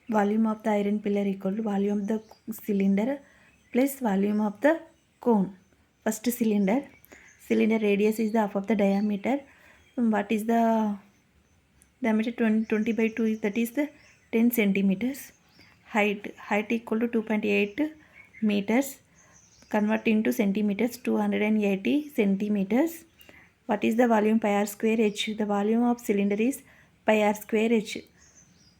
volume of the iron pillar equal to volume of the cylinder plus volume of the cone. First cylinder radius is the half of the diameter. What is the diameter? 20 by 2 is, that is the 10 centimeters. Height equal to 2.8 meters. Convert into centimeters, 280 centimeters. What is the volume? Pi r square h. The volume of cylinder is pi r square h.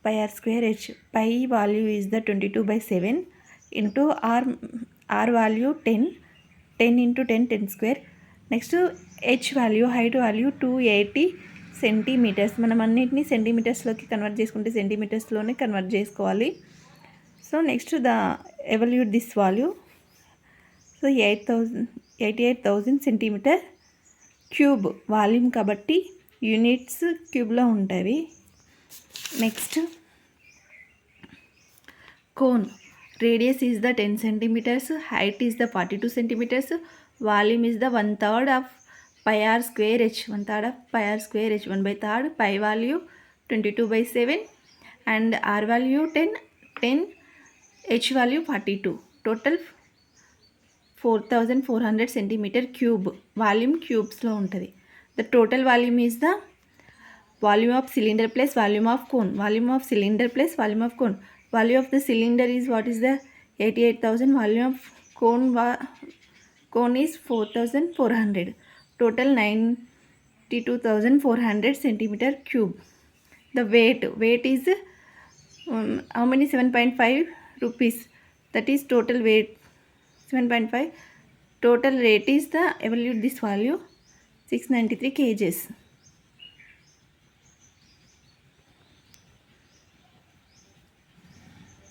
Pi r square h. Pi value is the 22 by 7 into r value 10. 10 into 10, 10 square. Next H value, height value 280 centimetres. మనం అన్నిటినీ సెంటీమీటర్స్లోకి convert చేసుకుంటే సెంటీమీటర్స్లోనే convert చేసుకోవాలి. So next evaluate this value. So 88,000 centimetre cube volume కాబట్టి units క్యూబ్లో ఉంటాయి. Next cone radius is the 10 centimeters, height is the 42 centimeters, volume is the 1/3 of pi r square h. 1/3 of pi r square h. 1/3 pi value 22 by 7 and r value 10, h value 42. Total 4,400 centimeter cube. Volume cubes లో ఉంటుంది. The total volume is the volume of cylinder plus volume of cone. Volume of cylinder plus volume of cone. Value of the cylinder is, what is the 88,000. Volume of cone is 4,400. Total 92,400 centimeter cube. The weight is how many? 7.5 rupees. That is total weight 7.5. Total weight is the, evaluate this value, 693 kgs.